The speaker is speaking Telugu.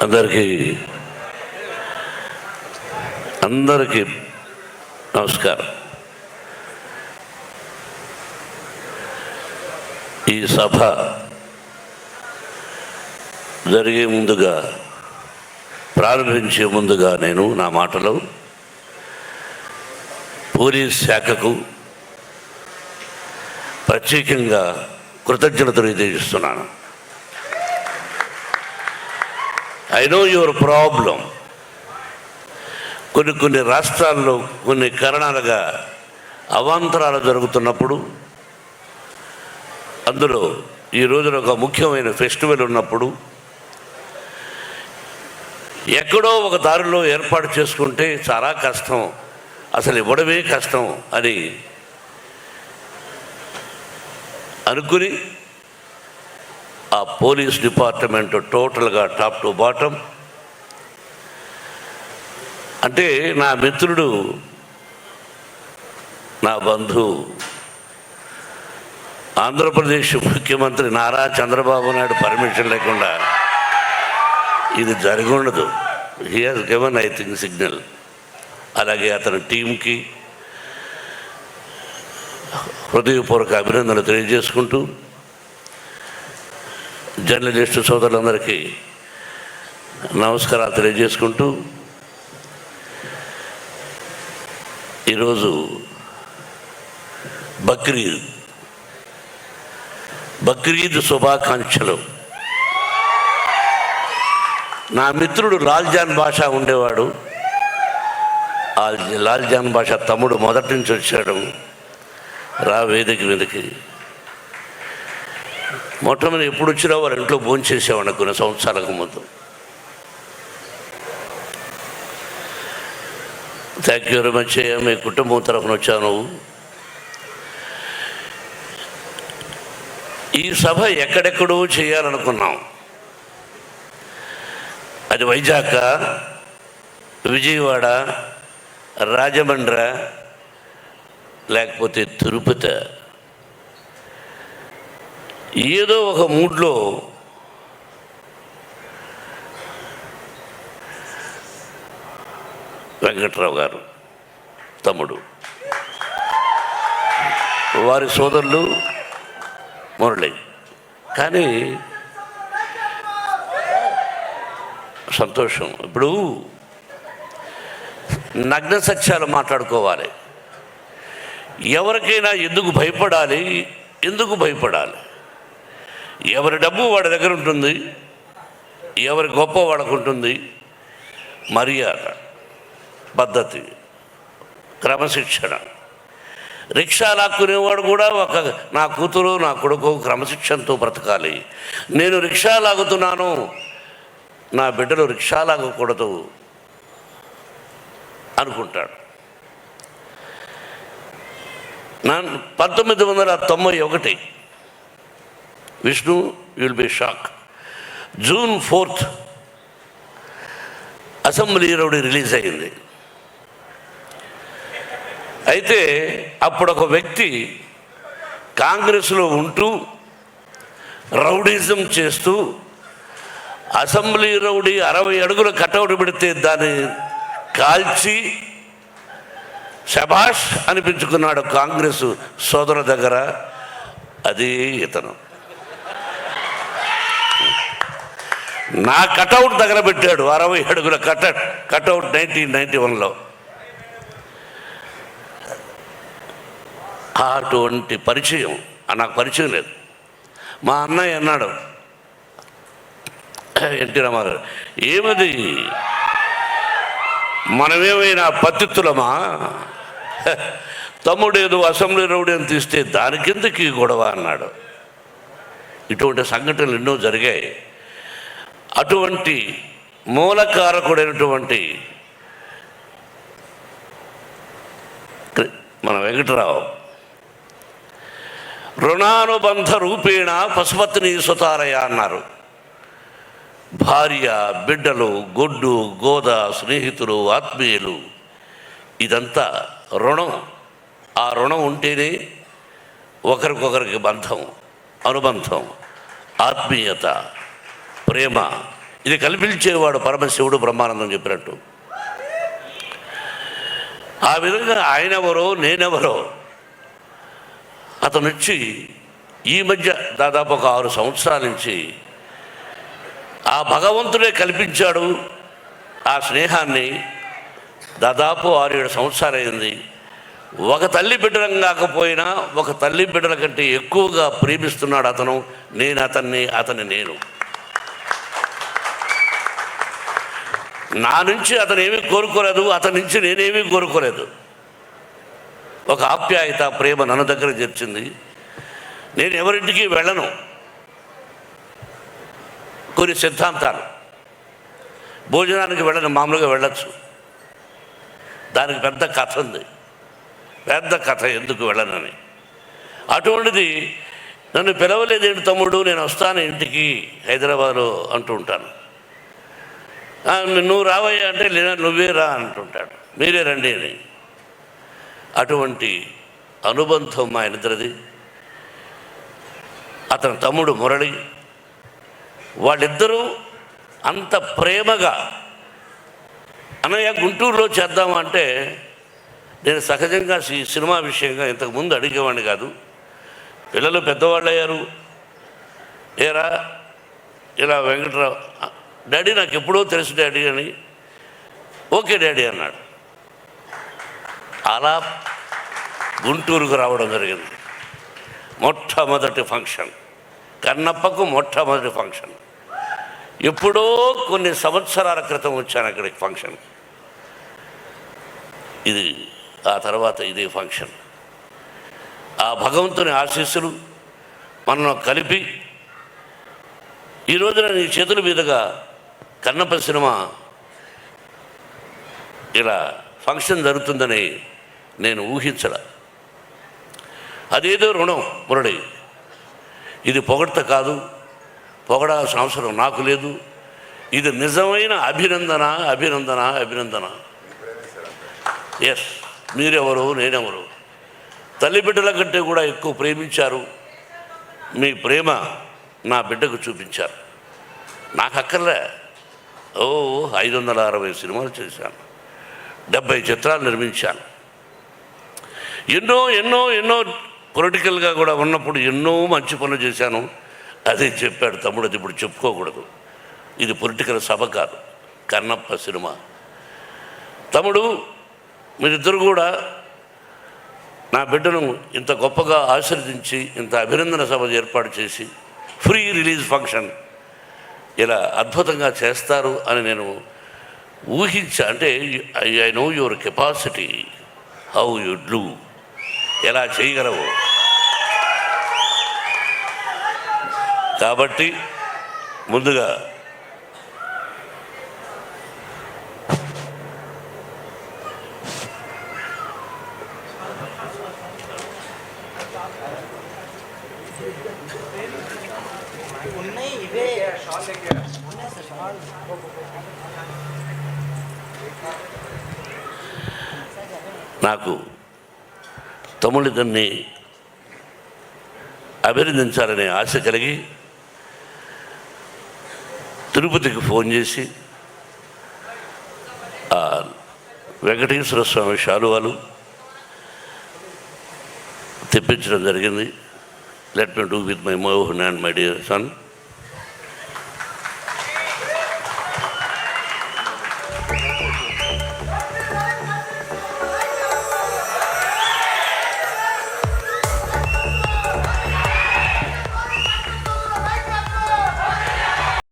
అందరికీ నమస్కారం. ఈ సభ జరిగే ముందుగా, ప్రారంభించే ముందుగా నేను నా మాటలో పోలీస్ శాఖకు ప్రత్యేకంగా కృతజ్ఞతలు తెలియజేస్తున్నాను. I know your problem. కొన్ని రాష్ట్రాల్లో కొన్ని కారణాలుగా అవాంతరాలు జరుగుతున్నప్పుడు, అందులో ఈ రోజున ఒక ముఖ్యమైన ఫెస్టివల్ ఉన్నప్పుడు ఎక్కడో ఒక దారిలో ఏర్పాటు చేసుకుంటే చాలా కష్టం, అసలు ఇవ్వడమే కష్టం అని అనుకుని ఆ పోలీస్ డిపార్ట్మెంట్ టోటల్గా టాప్ టు బాటం, అంటే నా మిత్రుడు, నా బంధువు, ఆంధ్రప్రదేశ్ ముఖ్యమంత్రి నారా చంద్రబాబు నాయుడు పర్మిషన్ లేకుండా ఇది జరిగి ఉండదు. He has given I think signal. అలాగే అతని టీంకి హృదయపూర్వక అభినందనలు తెలియజేసుకుంటూ, జర్నలిస్టు సోదరులందరికీ నమస్కారాలు తెలియజేసుకుంటూ, ఈరోజు బక్రీద్ శుభాకాంక్షలు. నా మిత్రుడు లాల్జాన్ బాషా ఉండేవాడు. ఆ లాల్జాన్ బాషా తమ్ముడు మొదటి నుంచి వచ్చాడు రా వేదిక మీదకి. మొట్టమొదటి ఎప్పుడు వచ్చినా వారి ఇంట్లో భోంచేసేవాడిని కొన్ని సంవత్సరాలకు ముందు. Thank you very much. మీ కుటుంబం తరఫున వచ్చాను. ఈ సభ ఎక్కడెక్కడో చేయాలనుకున్నాం. అది వైజాగ్, విజయవాడ, రాజమండ్రి, లేకపోతే తిరుపతి. ఏదో ఒక మూడ్లో వెంకట్రావు గారు తమ్ముడు, వారి సోదరులు మురళి. కానీ సంతోషం. ఇప్పుడు నగ్న సత్యాలు మాట్లాడుకోవాలి. ఎవరికైనా ఎందుకు భయపడాలి? ఎవరి డబ్బు వాడి దగ్గర ఉంటుంది, ఎవరి గొప్ప వాడికి ఉంటుంది. మర్యాద, పద్ధతి, క్రమశిక్షణ. రిక్షా లాక్కునేవాడు కూడా నా కూతురు, నా కొడుకు క్రమశిక్షణతో బ్రతకాలి. నేను రిక్షా లాగుతున్నాను, నా బిడ్డలు రిక్షా లాగకూడదు అనుకుంటాడు. 1991 Vishnu, will be shock, June 4 assembly rowdy release అయింది. అయితే అప్పుడు ఒక వ్యక్తి కాంగ్రెస్లో ఉంటూ రౌడీజం చేస్తూ అసెంబ్లీ రౌడీ 60 అడుగుల కటౌట్ పెడితే దాన్ని కాల్చి శభాష్ అనిపించుకున్నాడు కాంగ్రెస్ సోదరుల దగ్గర. అది ఇతను. నా కటౌట్ దగ్గర పెట్టాడు 60 అడుగుల కటౌట్ 1991లో. అటువంటి పరిచయం నాకు పరిచయం లేదు. మా అన్నయ్య అన్నాడు, ఎన్టీ రామారావు, ఏమది మనమేమైనా పత్తిత్తులమా? తమ్ముడేదో అసెంబ్లీ రౌడీ అని తీస్తే దానికెందుకు ఈ గొడవ అన్నాడు. ఇటువంటి సంఘటనలు ఎన్నో జరిగాయి. అటువంటి మూలకారకుడైనటువంటి మన వెంకటరావు రుణానుబంధ రూపేణ పశుపతిని సుతారయ అన్నారు. భార్య, బిడ్డలు, గొడ్డు, గోద, స్నేహితులు, ఆత్మీయులు, ఇదంతా రుణం. ఆ రుణం ఉంటేనే ఒకరికొకరికి బంధం, అనుబంధం, ఆత్మీయత, ప్రేమ ఇది కల్పించేవాడు పరమశివుడు బ్రహ్మానందం చెప్పినట్టు. ఆ విధంగా ఆయనెవరో నేనెవరో అతను వచ్చి ఈ మధ్య దాదాపు ఒక 6 సంవత్సరాల నుంచి ఆ భగవంతుడే కల్పించాడు ఆ స్నేహాన్ని. దాదాపు 6-7 సంవత్సరాలు అయింది. ఒక తల్లి బిడ్డలం కాకపోయినా ఒక తల్లి బిడ్డల కంటే ఎక్కువగా ప్రేమిస్తున్నాడు అతను. నేను అతన్ని, అతని నేను. నా నుంచి అతను ఏమీ కోరుకోలేదు, అతని నుంచి నేనేమీ కోరుకోలేదు. ఒక ఆప్యాయత, ప్రేమ నన్ను దగ్గర చేర్చింది. నేను ఎవరింటికి వెళ్ళను. కొన్ని సిద్ధాంతాలు, భోజనానికి వెళ్ళను, మామూలుగా వెళ్ళచ్చు. దానికి పెద్ద కథ ఉంది, పెద్ద కథ ఎందుకు వెళ్ళనని. అటువంటిది నన్ను పిలవలేదేంటి తమ్ముడు, నేను వస్తాను ఇంటికి హైదరాబాద్లో అంటూ ఉంటాను. నువ్వు రావయ్యా అంటే లేదా నువ్వే రా అంటుంటాడు, మీరే రండి అని. అటువంటి అనుబంధం మా ఇద్దరిది. అతని తమ్ముడు మురళి, వాళ్ళిద్దరూ అంత ప్రేమగా అన్నయ్య గుంటూరులో చేద్దామంటే నేను సహజంగా ఈ సినిమా విషయంగా ఇంతకుముందు అడిగేవాడిని కాదు. పిల్లలు పెద్దవాళ్ళు అయ్యారు. ఏరా ఇలా వెంకట్రావు, డాడీ నాకు ఎప్పుడో తెలుసు డాడీ అని. ఓకే డాడీ అన్నాడు. అలా గుంటూరుకు రావడం జరిగింది. మొట్టమొదటి ఫంక్షన్, కన్నప్పకు మొట్టమొదటి ఫంక్షన్. ఎప్పుడో కొన్ని సంవత్సరాల క్రితం వచ్చాను అక్కడికి ఫంక్షన్. ఇది ఆ తర్వాత ఇదే ఫంక్షన్. ఆ భగవంతుని ఆశీస్సులు మనం కలిపి ఈ రోజున నీ చేతుల మీదుగా కన్నప్ప సినిమా ఇలా ఫంక్షన్ జరుగుతుందని నేను ఊహించడా. అదేదో రుణం మురళి. ఇది పొగడ్త కాదు, పొగడాల్సిన అవసరం నాకు లేదు. ఇది నిజమైన అభినందన, అభినందన, అభినందన. ఎస్, మీరెవరు, నేనెవరు. తల్లి బిడ్డల కంటే కూడా ఎక్కువ ప్రేమించారు. మీ ప్రేమ నా బిడ్డకు చూపించారు. నాకు అక్కర్లే. 560 సినిమాలు చేశాను, 70 చిత్రాలు నిర్మించాను. ఎన్నో ఎన్నో ఎన్నో పొలిటికల్గా కూడా ఉన్నప్పుడు ఎన్నో మంచి పనులు చేశాను. అదే చెప్పాడు తమ్ముడు, అది ఇప్పుడు చెప్పుకోకూడదు. ఇది పొలిటికల్ సభ కాదు, కన్నప్ప సినిమా. తమ్ముడు, మీరిద్దరు కూడా నా బిడ్డను ఇంత గొప్పగా ఆశీర్వదించి ఇంత అభినందన సభ ఏర్పాటు చేసి ఫ్రీ రిలీజ్ ఫంక్షన్ ఇలా అద్భుతంగా చేస్తారు అని నేను ఊహించా. అంటే I know your capacity, how you do, ఎలా చేయగలవు. కాబట్టి ముందుగా నాకు తమ్ముడిద్దరిని అభినందించాలనే ఆశ కలిగి తిరుపతికి ఫోన్ చేసి వెంకటేశ్వర స్వామి శాలువాలు తెప్పించడం జరిగింది. Let me do with my Mohan and my dear son.